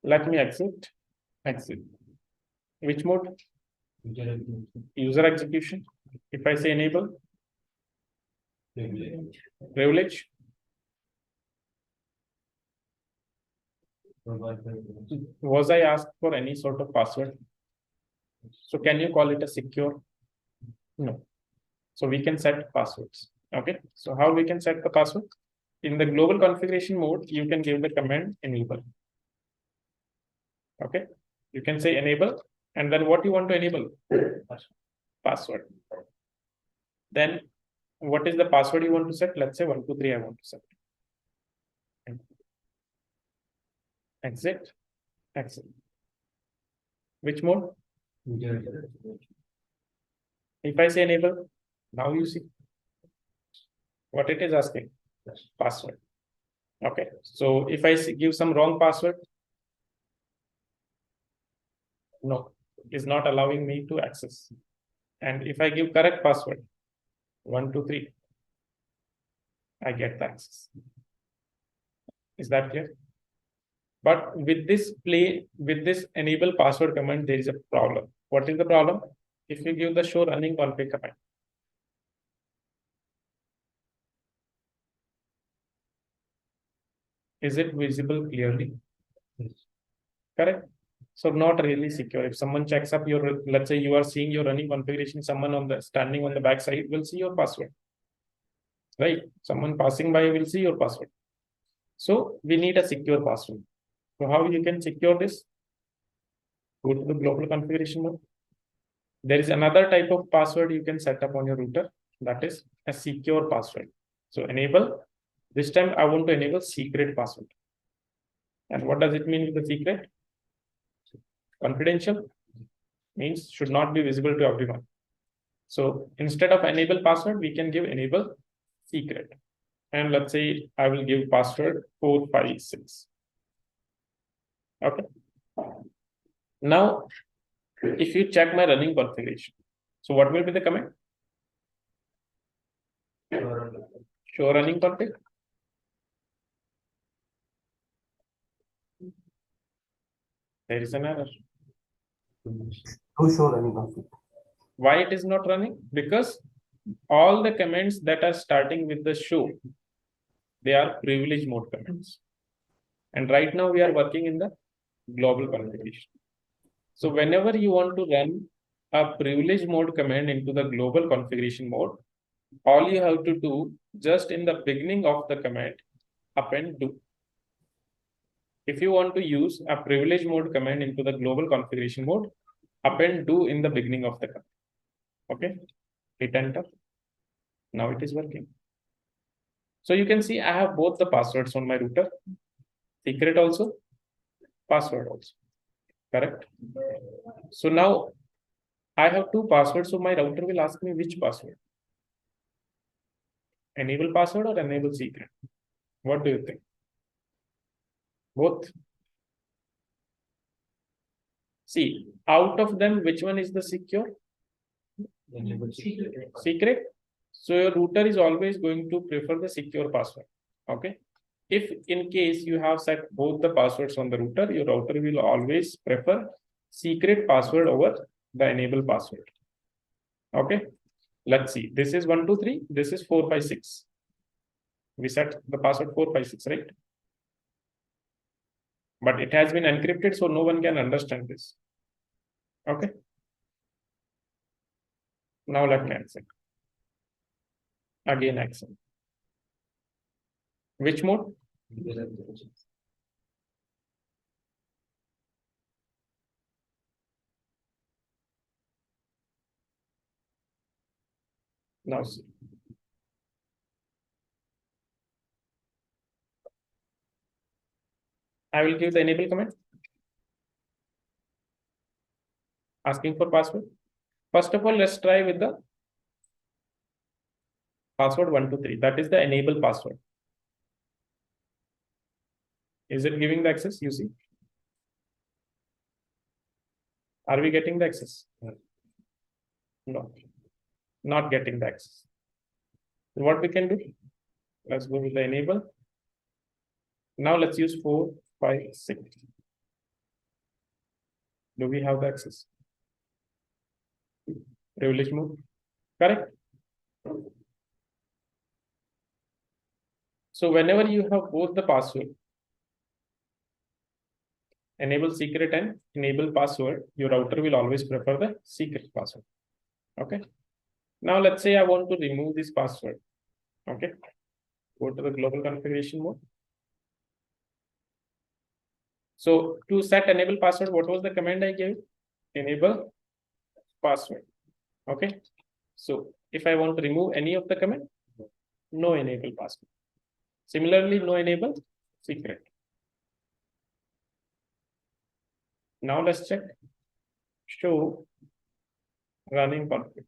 Let me exit. Exit. Which mode? User execution. If I say enable, privilege. Was I asked for any sort of password? So can you call it a secure? No. So we can set passwords. Okay. So how we can set the password? In the global configuration mode, you can give the command enable. Okay. You can say enable, and then what you want to enable? Password. Then what is the password you want to set? Let's say 123 I want to set. Exit. Exit. Which mode? If I say enable, now you see what it is asking. Password. Okay. So if I give some wrong password, no, it is not allowing me to access. And if I give correct password, 123, I get the access. Is that clear? But with this enable password command, there is a problem. What is the problem? If you give the show running config command, is it visible clearly? Correct. So not really secure. If someone checks up your, let's say you are seeing your running configuration, someone on the standing on the back side will see your password. Right? Someone passing by will see your password. So we need a secure password. So how you can secure this? Go to the global configuration mode. There is another type of password you can set up on your router, that is a secure password. So enable, this time I want to enable secret password. And what does it mean with the secret? Confidential means should not be visible to everyone. So instead of enable password, we can give enable secret. And let's say I will give password 456. Okay. Now, if you check my running configuration, so what will be the command? Show running config. There is an error. To show running config. Why it is not running? Because all the commands that are starting with the show, they are privilege mode commands. And right now we are working in the global configuration. So whenever you want to run a privilege mode command into the global configuration mode, all you have to do just in the beginning of the command, append do. If you want to use a privilege mode command into the global configuration mode, append do in the beginning of the command. Okay, hit enter. Now it is working. So you can see I have both the passwords on my router, secret also, password also, correct? So now I have two passwords, so my router will ask me which password. Enable password or enable secret? What do you think? Both. See, out of them, which one is the secure? Secret. So your router is always going to prefer the secure password. Okay. If in case you have set both the passwords on the router, your router will always prefer secret password over the enable password. Okay. Let's see. This is 123. This is 456. We set the password 456, right? But it has been encrypted, so no one can understand this. Okay. Now let me access. Again access. Which mode? Now see. I will give the enable command. Asking for password. First of all, let's try with the password 123. That is the enable password. Is it giving the access? You see. Are we getting the access? No. Not getting the access. So what we can do? Let's go with the enable. Now let's use 456. Do we have the access? Privilege mode. Correct. So whenever you have both the password, enable secret and enable password, your router will always prefer the secret password. Okay. Now let's say I want to remove this password. Okay. Go to the global configuration mode. So to set enable password, what was the command I gave? Enable password. Okay. So if I want to remove any of the command, no enable password. Similarly, no enable secret. Now let's check. Show running config.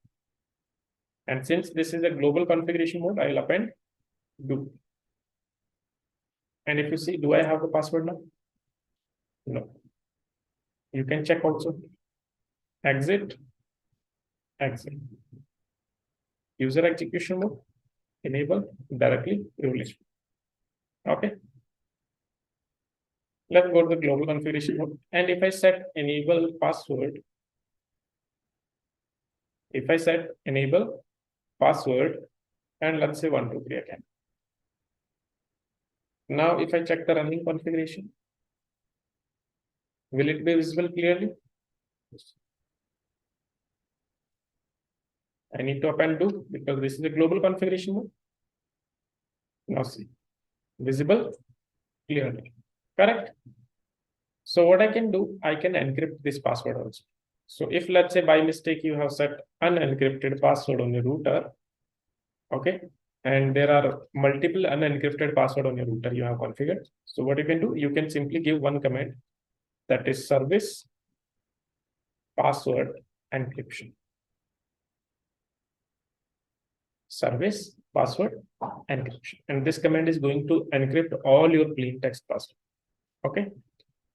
And since this is a global configuration mode, I will append do. And if you see, do I have the password now? No. You can check also. Exit. Exit. User execution mode. Enable directly privilege. Okay. Let's go to the global configuration mode. And if I set enable password, if I set enable password, and let's say 123 again. Now, if I check the running configuration, will it be visible clearly? I need to append do because this is a global configuration mode. Now see, visible clearly, correct? So what I can do, I can encrypt this password also. So if let's say by mistake you have set unencrypted password on your router, okay, and there are multiple unencrypted password on your router you have configured. So what you can do, you can simply give one command, that is service password encryption. service password encryption. And this command is going to encrypt all your plain text password. Okay.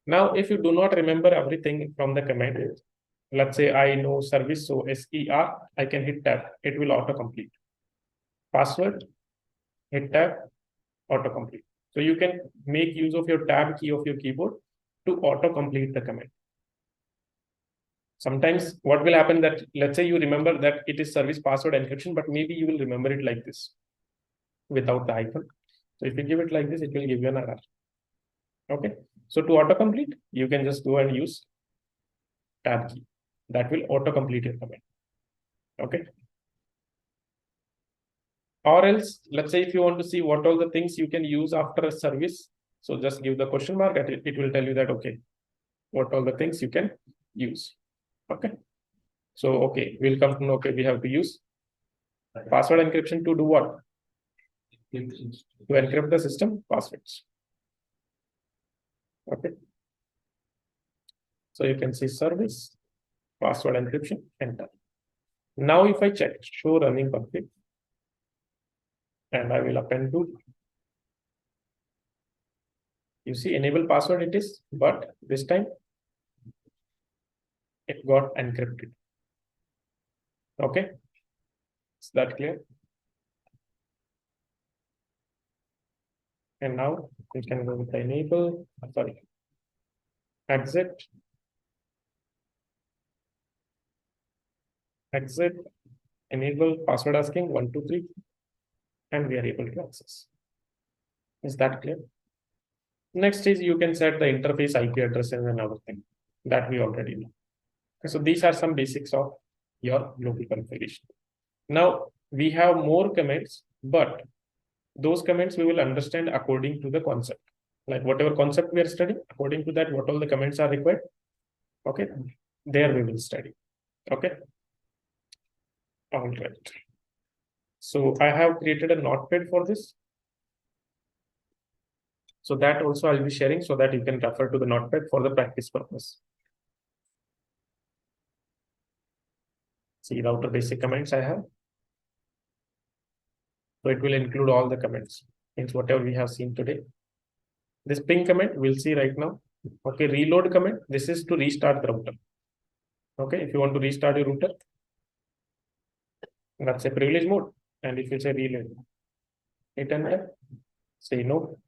Now, if you do not remember everything from the command, let's say I know service, so SER, I can hit tab, it will autocomplete. Password, hit tab, autocomplete. So you can make use of your tab key of your keyboard to autocomplete the command. Sometimes what will happen that, let's say you remember that it is service password encryption, but maybe you will remember it like this without the hyphen. So if you give it like this, it will give you an error. Okay. So to autocomplete, you can just go and use tab key. That will autocomplete your command. Okay. Or else, let's say if you want to see what all the things you can use after a service, so just give the question mark and it will tell you that, okay, what all the things you can use. Okay. So, okay, we'll come to know, okay, we have to use password encryption to do what? To encrypt the system passwords. Okay. So you can see service, password encryption, enter. Now, if I check show running config, and I will append to, you see enable password it is, but this time it got encrypted. Okay. Is that clear? And now we can go with the enable, exit, enable password asking 1, 2, 3, and we are able to access. Is that clear? Next is you can set the interface IP addresses and everything that we already know. So these are some basics of your global configuration. Now we have more commands, but those commands we will understand according to the concept. Like whatever concept we are studying, according to that, what all the commands are required. Okay, there we will study. Okay. All right. So I have created a notepad for this. So that also I'll be sharing so that you can refer to the notepad for the practice purpose. See router basic commands I have. So it will include all the commands, means whatever we have seen today. This ping command we'll see right now. Okay, reload command. This is to restart the router. Okay, if you want to restart your router, that's a privilege mode. And if you say reload, hit enter, say no.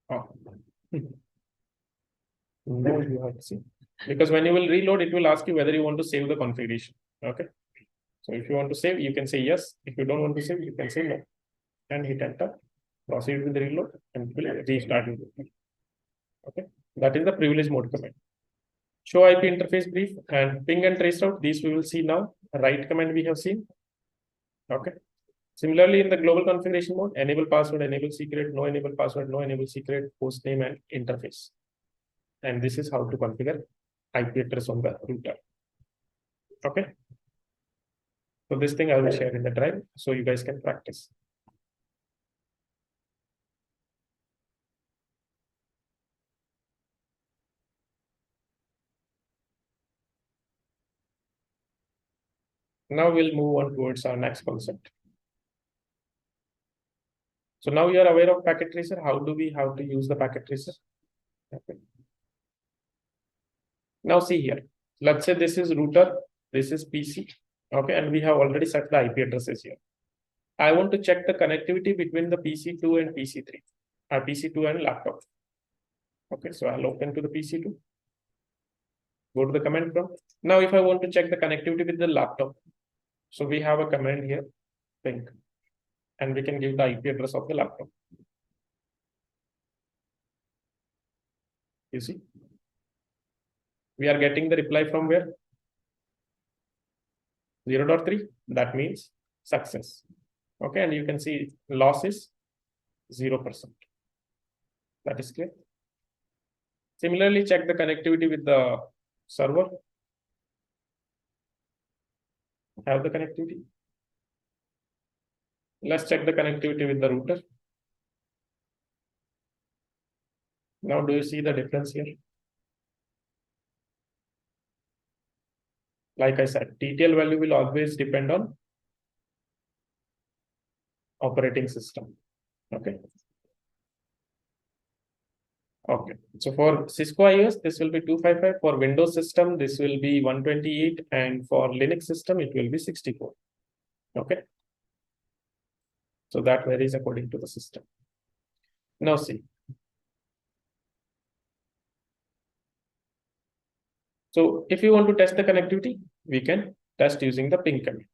Oh. No, you have to see. Because when you will reload, it will ask you whether you want to save the configuration. Okay. So if you want to save, you can say yes. If you don't want to save, you can say no. And hit enter. Proceed with the reload and it will restart it. Okay. That is the privilege mode command. Show IP interface brief and ping and trace route. These we will see now. Write command we have seen. Okay. Similarly, in the global configuration mode, enable password, enable secret, no enable password, no enable secret, host name and interface. And this is how to configure IP address on the router. Okay. So this thing I will share in the drive so you guys can practice. Now we'll move on towards our next concept. So now you are aware of packet tracer. How do we have to use the packet tracer? Okay. Now see here. Let's say this is router, this is PC. Okay, and we have already set the IP addresses here. I want to check the connectivity between the PC2 and PC3, PC2 and laptop. Okay, so I'll open to the PC2. Go to the command prompt. Now, if I want to check the connectivity with the laptop, so we have a command here, ping, and we can give the IP address of the laptop. You see, we are getting the reply from where? 0.3. That means success. Okay, and you can see loss is 0%. That is clear. Similarly, check the connectivity with the server. Have the connectivity. Let's check the connectivity with the router. Now, do you see the difference here? Like I said, TTL value will always depend on operating system. Okay. Okay. So for Cisco iOS, this will be 255. For Windows system, this will be 128. And for Linux system, it will be 64. Okay. So that varies according to the system. Now see. So if you want to test the connectivity, we can test using the ping command.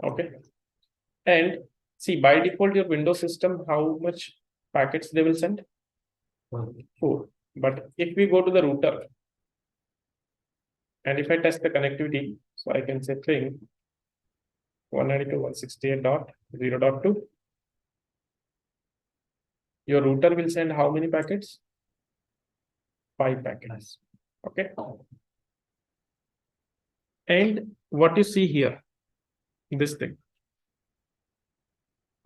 Okay. And see, by default, your Windows system, how much packets they will send? 4. But if we go to the router, and if I test the connectivity, so I can say ping 192.168.0.2. Your router will send how many packets? 5 packets. Okay. And what you see here, this thing.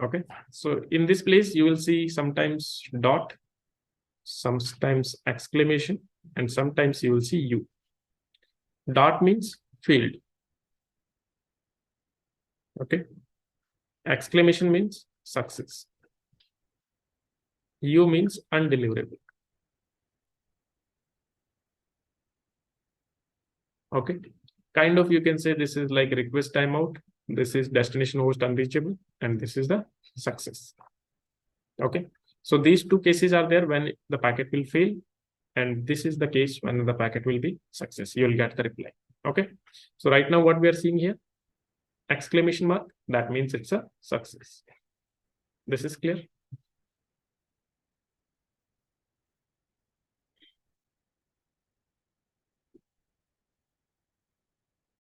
Okay. So in this place, you will see sometimes dot, sometimes exclamation, and sometimes you will see U. Dot means failed. Okay. Exclamation means success. U means undeliverable. Okay. Kind of you can say this is like request timeout. This is destination host unreachable, and this is the success. Okay. So these two cases are there when the packet will fail, and this is the case when the packet will be success. You will get the reply. Okay. So right now what we are seeing here, exclamation mark, that means it's a success. This is clear.